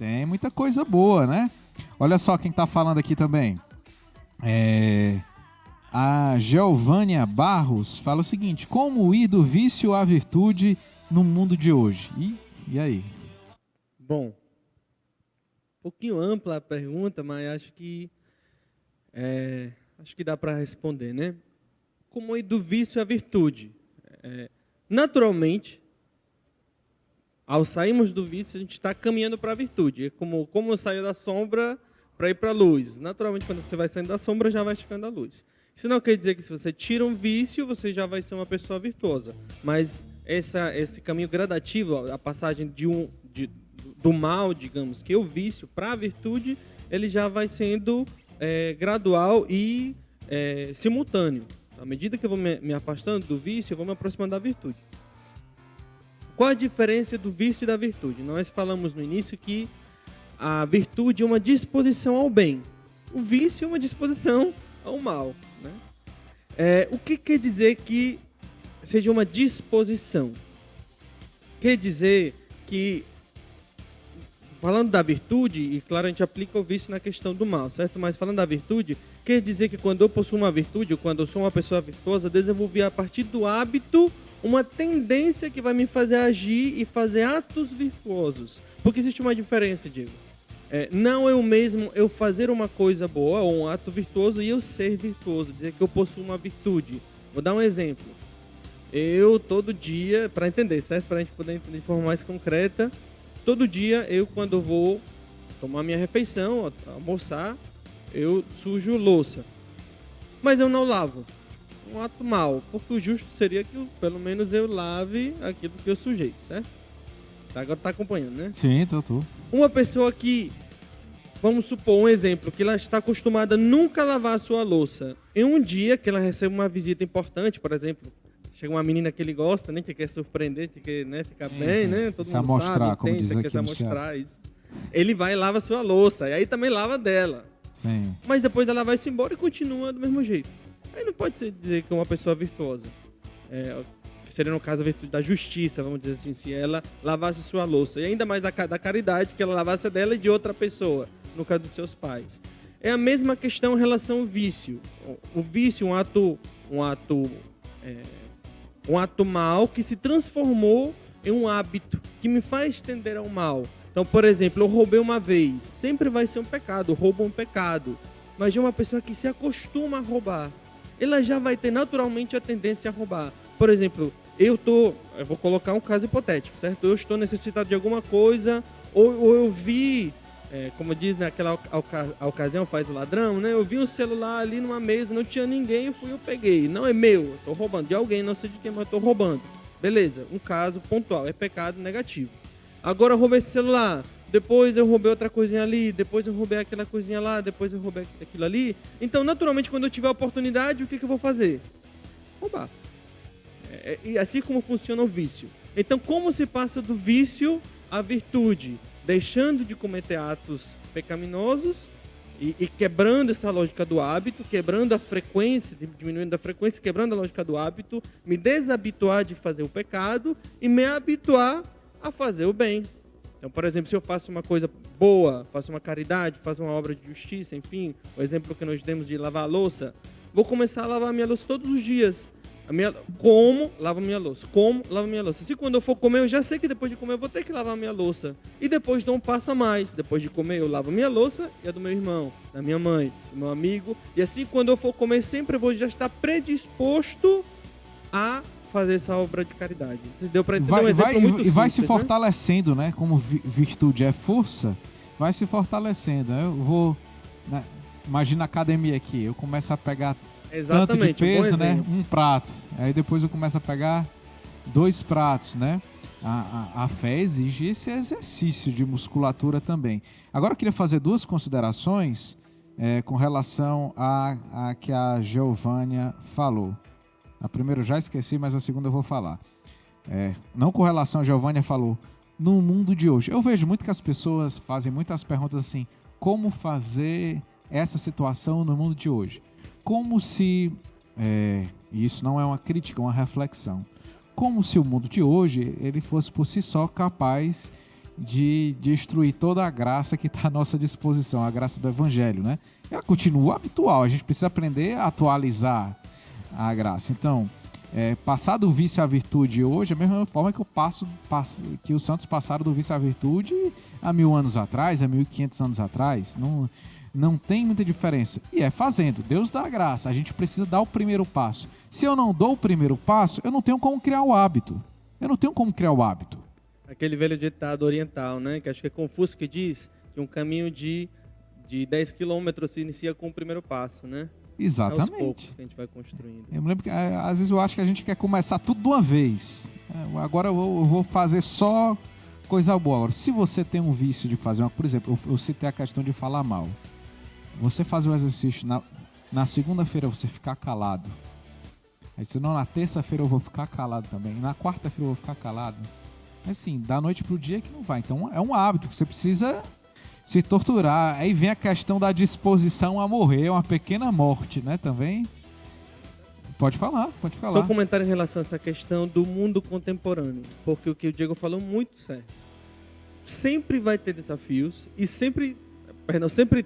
Tem muita coisa boa, né? Olha só quem tá falando aqui também. A Geovânia Barros fala o seguinte: como ir do vício à virtude no mundo de hoje? E aí? Bom, um pouquinho ampla a pergunta, mas acho que dá para responder, né? Como ir do vício à virtude? Naturalmente, ao sairmos do vício, a gente está caminhando para a virtude. É como eu saio da sombra para ir para a luz. Naturalmente, quando você vai saindo da sombra, já vai chegando à luz. Isso não quer dizer que se você tira um vício, você já vai ser uma pessoa virtuosa. Mas esse caminho gradativo, a passagem do mal, digamos, que é o vício, para a virtude, ele já vai sendo gradual e simultâneo. À medida que eu vou me afastando do vício, eu vou me aproximando da virtude. Qual a diferença do vício e da virtude? Nós falamos no início que a virtude é uma disposição ao bem. O vício é uma disposição ao mal, né? O que quer dizer que seja uma disposição? Quer dizer que, falando da virtude, e claro, a gente aplica o vício na questão do mal, certo? Mas falando da virtude, quer dizer que quando eu possuo uma virtude, ou quando eu sou uma pessoa virtuosa, desenvolvi a partir do hábito uma tendência que vai me fazer agir e fazer atos virtuosos. Porque existe uma diferença, Diego. Não eu mesmo eu fazer uma coisa boa ou um ato virtuoso e eu ser virtuoso, dizer que eu possuo uma virtude. Vou dar um exemplo. Eu todo dia, para entender, certo? Para a gente poder entender de forma mais concreta, todo dia eu, quando eu vou tomar minha refeição, almoçar, eu sujo louça. Mas eu não lavo. Um ato mau, porque o justo seria que pelo menos eu lave aquilo que eu sujei, certo? Agora tá acompanhando, né? Sim, tô. Uma pessoa que, vamos supor um exemplo, que ela está acostumada a nunca lavar a sua louça. Em um dia que ela recebe uma visita importante, por exemplo, chega uma menina que ele gosta, né, que quer surpreender, que quer, né, ficar bem, né? Todo mundo sabe, como diz aqui quer se no amostrar isso. Ele vai e lava a sua louça, e aí também lava dela. Sim. Mas depois ela vai se embora e continua do mesmo jeito. Aí não pode ser dizer que é uma pessoa virtuosa. Que seria, no caso, a virtude da justiça, vamos dizer assim, se ela lavasse sua louça. E ainda mais da caridade, que ela lavasse a dela e de outra pessoa, no caso dos seus pais. É a mesma questão em relação ao vício. O vício, um ato mal que se transformou em um hábito que me faz tender ao mal. Então, por exemplo, eu roubei uma vez. Sempre vai ser um pecado. O roubo é um pecado. Mas de uma pessoa que se acostuma a roubar, ela já vai ter naturalmente a tendência a roubar. Por exemplo, eu vou colocar um caso hipotético, certo? Eu estou necessitado de alguma coisa, ou eu vi, como diz naquela ocasião faz o ladrão, né? Eu vi um celular ali numa mesa, não tinha ninguém, eu peguei. Não é meu, eu estou roubando de alguém, não sei de quem, mas eu estou roubando. Beleza, um caso pontual, é pecado negativo. Agora eu roubei esse celular, depois eu roubei outra coisinha ali, depois eu roubei aquela coisinha lá, depois eu roubei aquilo ali. Então, naturalmente, quando eu tiver a oportunidade, o que eu vou fazer? Roubar. E assim como funciona o vício. Então, como se passa do vício à virtude? Deixando de cometer atos pecaminosos e quebrando essa lógica do hábito, quebrando a frequência, diminuindo a frequência, quebrando a lógica do hábito, me desabituar de fazer o pecado e me habituar a fazer o bem. Então, por exemplo, se eu faço uma coisa boa, faço uma caridade, faço uma obra de justiça, enfim, o exemplo que nós demos de lavar a louça, vou começar a lavar a minha louça todos os dias. Como lavo a minha louça? Como lavo a minha louça? Se quando eu for comer, eu já sei que depois de comer eu vou ter que lavar a minha louça. E depois dou um passo a mais. Depois de comer, eu lavo a minha louça e a do meu irmão, da minha mãe, do meu amigo. E assim, quando eu for comer, sempre eu vou já estar predisposto a fazer essa obra de caridade. Vocês deu para entender um exemplo muito simples, e vai se né? fortalecendo, né? Como virtude é força, vai se fortalecendo. Eu vou... Né? Imagina a academia aqui. Eu começo a pegar tanto de peso, né? Um prato. Aí depois eu começo a pegar 2 pratos, né? A fé exige esse exercício de musculatura também. Agora eu queria fazer 2 considerações com relação a que a Geovânia falou. A primeira eu já esqueci, mas a segunda eu vou falar. Não com relação a Geovânia falou, no mundo de hoje. Eu vejo muito que as pessoas fazem muitas perguntas assim, como fazer essa situação no mundo de hoje? Como se, isso não é uma crítica, é uma reflexão, como se o mundo de hoje ele fosse por si só capaz de destruir toda a graça que está à nossa disposição, a graça do Evangelho, né? Ela continua habitual, a gente precisa aprender a atualizar a graça. Então, passar do vício à virtude hoje é a mesma forma que que os santos passaram do vício à virtude há 1000 anos atrás, há 1500 anos atrás. Não tem muita diferença. E é fazendo. Deus dá a graça. A gente precisa dar o primeiro passo. Se eu não dou o primeiro passo, eu não tenho como criar o hábito. Aquele velho ditado oriental, né? Que acho que é Confúcio que diz que um caminho de 10 quilômetros se inicia com o primeiro passo, né? Exatamente. Aos poucos que a gente vai construindo. Eu me lembro que às vezes eu acho que a gente quer começar tudo de uma vez. Agora eu vou fazer só coisa boa. Agora, se você tem um vício de fazer por exemplo, eu citei a questão de falar mal. Você fazer o exercício na segunda-feira você ficar calado. Aí você não, na terça-feira eu vou ficar calado também. Na quarta-feira eu vou ficar calado. Assim, da noite pro dia que não vai. Então é um hábito que você precisa se torturar. Aí vem a questão da disposição a morrer, é uma pequena morte, né, também. Pode falar. Só um comentário em relação a essa questão do mundo contemporâneo, porque o que o Diego falou muito certo. Sempre vai ter desafios e sempre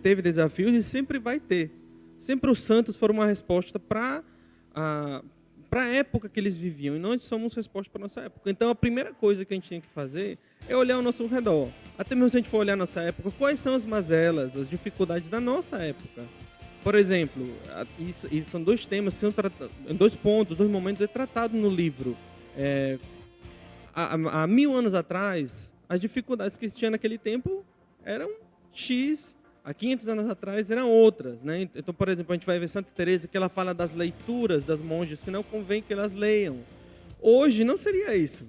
teve desafios e sempre vai ter. Sempre os santos foram uma resposta para a época que eles viviam, e nós somos resposta para a nossa época. Então a primeira coisa que a gente tem que fazer é olhar ao nosso redor. Até mesmo se a gente for olhar a nossa época, quais são as mazelas, as dificuldades da nossa época. Por exemplo, isso são dois temas, são dois pontos, dois momentos é tratado no livro. Há 1000 anos atrás, as dificuldades que existiam naquele tempo eram X, há 500 anos atrás eram outras, né? Então, por exemplo, a gente vai ver Santa Teresa que ela fala das leituras das monjas que não convém que elas leiam. Hoje não seria isso.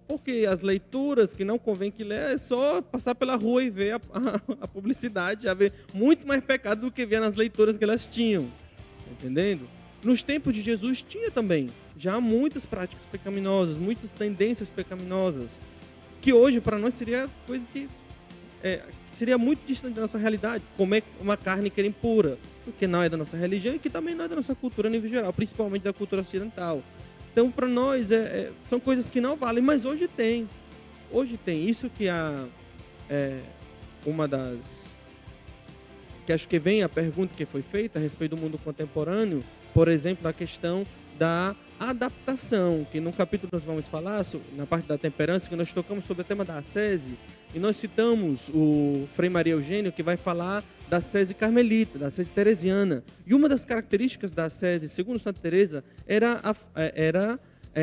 Porque as leituras que não convém que ler é só passar pela rua e ver a publicidade, já ver muito mais pecado do que ver nas leituras que elas tinham. Entendendo? Nos tempos de Jesus tinha também já muitas práticas pecaminosas, muitas tendências pecaminosas, que hoje para nós seria coisa que seria muito distante da nossa realidade, comer uma carne que era impura, porque não é da nossa religião e que também não é da nossa cultura a nível geral, principalmente da cultura ocidental. Então, para nós, são coisas que não valem, mas hoje tem. Hoje tem. Isso que uma das... que acho que vem a pergunta que foi feita a respeito do mundo contemporâneo, por exemplo, a questão da adaptação, que no capítulo nós vamos falar, na parte da temperança, que nós tocamos sobre o tema da ascese, e nós citamos o Frei Maria Eugênio, que vai falar da ascese carmelita, da ascese teresiana. E uma das características da ascese, segundo Santa Teresa, era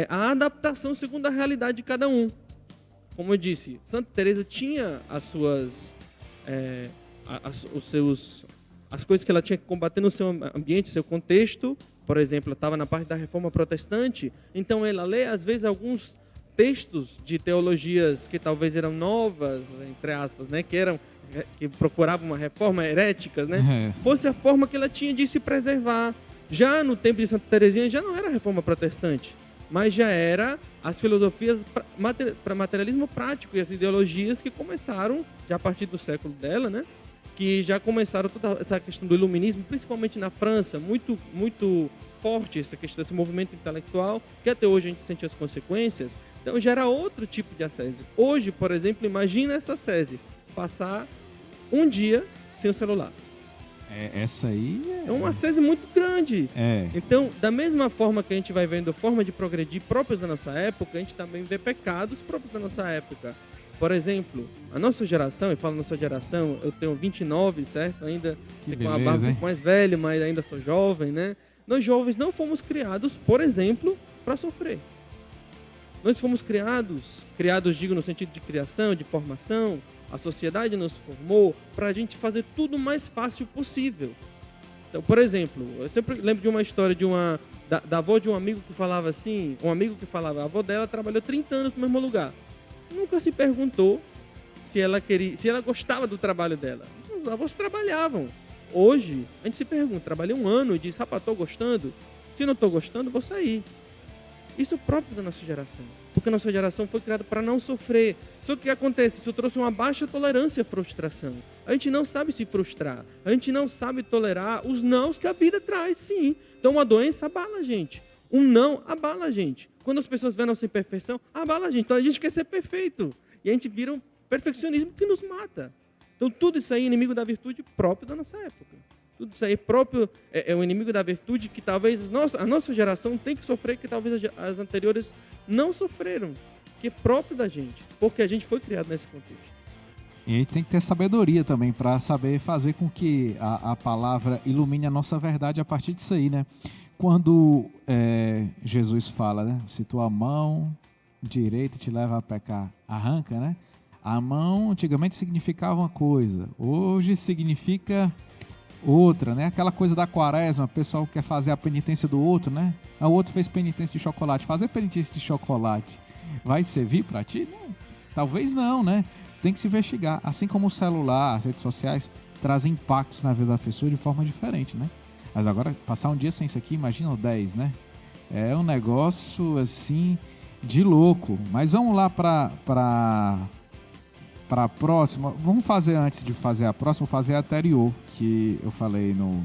a adaptação segundo a realidade de cada um. Como eu disse, Santa Teresa tinha as coisas que ela tinha que combater no seu ambiente, seu contexto. Por exemplo, ela estava na parte da Reforma Protestante, então ela lê, às vezes, alguns textos de teologias que talvez eram novas, entre aspas, né, que procuravam uma reforma heréticas, né? Fosse a forma que ela tinha de se preservar. Já no tempo de Santa Teresinha já não era a Reforma Protestante, mas já era as filosofias para materialismo prático e as ideologias que começaram já a partir do século dela, né? Que já começaram toda essa questão do iluminismo, principalmente na França, muito, muito forte essa questão desse movimento intelectual, que até hoje a gente sente as consequências. Então já era outro tipo de ascese. Hoje, por exemplo, imagina essa ascese, passar um dia sem o celular. Essa aí é uma ascese muito grande. Então, da mesma forma que a gente vai vendo forma de progredir próprias da nossa época, a gente também vê pecados próprios da nossa época. Por exemplo, a nossa geração, eu falo nossa geração, eu tenho 29, certo? Ainda com a barba um pouco mais velho, mas ainda sou jovem, né? Nós jovens não fomos criados, por exemplo, para sofrer. Nós fomos criados, digo, no sentido de criação, de formação. A sociedade nos formou para a gente fazer tudo o mais fácil possível. Então, por exemplo, eu sempre lembro de uma história da avó de um amigo que falava assim, a avó dela trabalhou 30 anos no mesmo lugar. Nunca se perguntou se ela gostava do trabalho dela. Os avós trabalhavam. Hoje, a gente se pergunta, trabalhei 1 ano e diz, rapaz, estou gostando? Se não estou gostando, vou sair. Isso é próprio da nossa geração. Porque a nossa geração foi criada para não sofrer. Só que o que acontece? Isso trouxe uma baixa tolerância à frustração. A gente não sabe se frustrar. A gente não sabe tolerar os nãos que a vida traz, sim. Então uma doença abala a gente. Um não abala a gente. Quando as pessoas veem a nossa imperfeição, abala a gente. Então a gente quer ser perfeito. E a gente vira Perfeccionismo que nos mata. Então, tudo isso aí é inimigo da virtude próprio da nossa época. Tudo isso aí próprio é um inimigo da virtude que talvez a nossa geração tem que sofrer, que talvez as anteriores não sofreram, que é próprio da gente, porque a gente foi criado nesse contexto. E a gente tem que ter sabedoria também para saber fazer com que a palavra ilumine a nossa verdade a partir disso aí, né? Quando Jesus fala, né? Se tua mão direita te leva a pecar, arranca, né? A mão antigamente significava uma coisa, hoje significa outra, né? Aquela coisa da quaresma, o pessoal quer fazer a penitência do outro, né? O outro fez penitência de chocolate. Fazer penitência de chocolate vai servir para ti? Não. Talvez não, né? Tem que se investigar. Assim como o celular, as redes sociais trazem impactos na vida da pessoa de forma diferente, né? Mas agora, passar um dia sem isso aqui, imagina 10, né? É um negócio, assim, de louco. Mas vamos lá para a próxima. Vamos fazer, antes de fazer a próxima, fazer a anterior, que eu falei no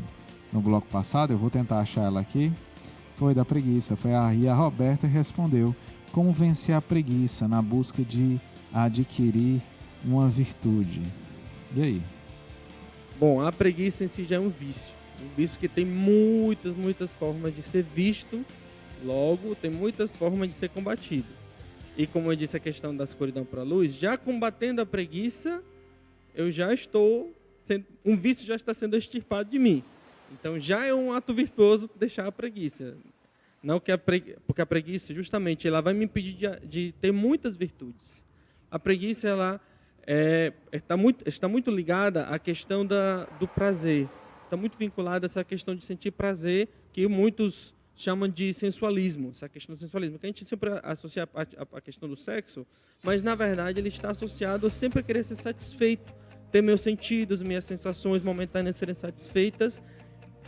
bloco passado. Eu vou tentar achar ela aqui. Foi da preguiça. Foi a Roberta respondeu: como vencer a preguiça na busca de adquirir uma virtude? E aí? Bom, a preguiça em si já é um vício. Um vício que tem muitas formas de ser visto, logo tem muitas formas de ser combatido. E como eu disse, a questão da escuridão para a luz, já combatendo a preguiça, eu já estou um vício já está sendo extirpado de mim. Então já é um ato virtuoso deixar a preguiça. Não que porque a preguiça, justamente, ela vai me impedir de ter muitas virtudes. A preguiça, ela está muito ligada à questão do prazer. Está muito vinculada a essa questão de sentir prazer, que muitos chamam de sensualismo, essa questão do sensualismo, que a gente sempre associa a questão do sexo, mas, na verdade, ele está associado a sempre querer ser satisfeito, ter meus sentidos, minhas sensações momentâneas serem satisfeitas,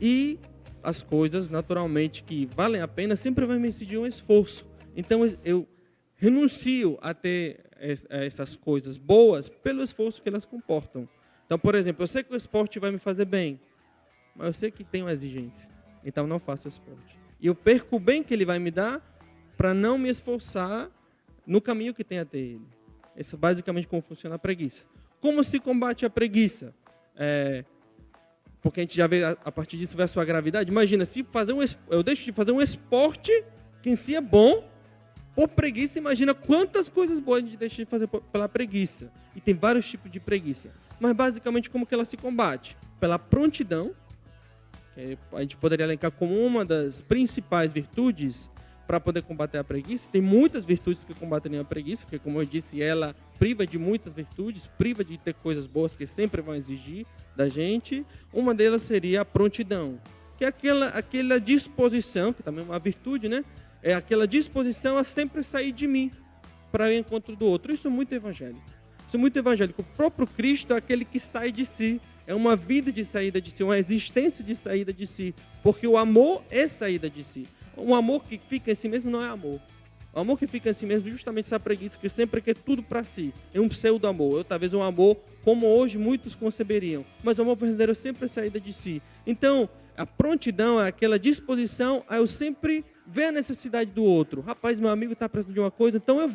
e as coisas, naturalmente, que valem a pena, sempre vai me exigir um esforço. Então, eu renuncio a ter essas coisas boas pelo esforço que elas comportam. Então, por exemplo, eu sei que o esporte vai me fazer bem, mas eu sei que tem uma exigência, então não faço esporte. E eu perco o bem que ele vai me dar para não me esforçar no caminho que tem até ele. Esse é basicamente como funciona a preguiça. Como se combate a preguiça? Porque a gente já vê, a partir disso, vê a sua gravidade. Imagina, se eu deixo de fazer um esporte que em si é bom, por preguiça, imagina quantas coisas boas a gente deixa de fazer pela preguiça. E tem vários tipos de preguiça. Mas basicamente como que ela se combate? Pela prontidão, que a gente poderia elencar como uma das principais virtudes para poder combater a preguiça. Tem muitas virtudes que combatem a preguiça, porque, como eu disse, ela priva de muitas virtudes, priva de ter coisas boas que sempre vão exigir da gente. Uma delas seria a prontidão, que é aquela disposição, que também é uma virtude, né? É aquela disposição a sempre sair de mim para o encontro do outro. Isso é muito evangélico. Isso é muito evangélico. O próprio Cristo é aquele que sai de si. É uma vida de saída de si, uma existência de saída de si. Porque o amor é saída de si. Um amor que fica em si mesmo não é amor. O amor que fica em si mesmo é justamente essa preguiça que sempre quer tudo para si. É um pseudo-amor. Ou talvez um amor como hoje muitos conceberiam. Mas o amor verdadeiro é sempre a saída de si. Então, a prontidão é aquela disposição a eu sempre ver a necessidade do outro. Rapaz, meu amigo está precisando de uma coisa, então eu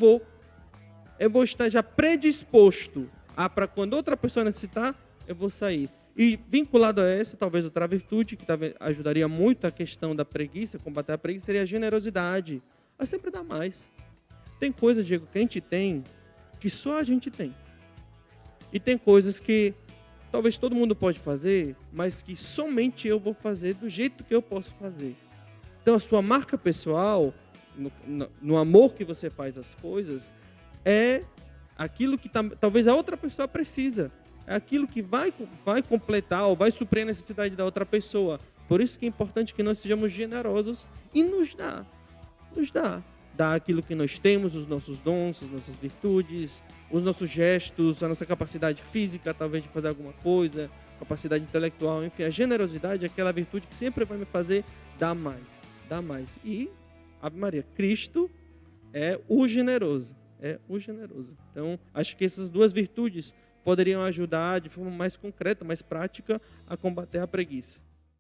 vou estar já predisposto para quando outra pessoa necessitar, eu vou sair. E vinculado a essa, talvez outra virtude que ajudaria muito a questão da preguiça, combater a preguiça, seria a generosidade. A sempre dar mais. Tem coisas, Diego, que a gente tem, que só a gente tem. E tem coisas que talvez todo mundo pode fazer, mas que somente eu vou fazer do jeito que eu posso fazer. Então, a sua marca pessoal, no amor que você faz as coisas, é aquilo que talvez a outra pessoa precisa. É aquilo que vai completar ou vai suprir a necessidade da outra pessoa. Por isso que é importante que nós sejamos generosos e nos dá. Dar aquilo que nós temos, os nossos dons, as nossas virtudes, os nossos gestos, a nossa capacidade física, talvez, de fazer alguma coisa, capacidade intelectual, enfim. A generosidade é aquela virtude que sempre vai me fazer dar mais. E, Ave Maria, Cristo é o generoso. Então, acho que essas duas virtudes poderiam ajudar de forma mais concreta, mais prática, a combater a preguiça.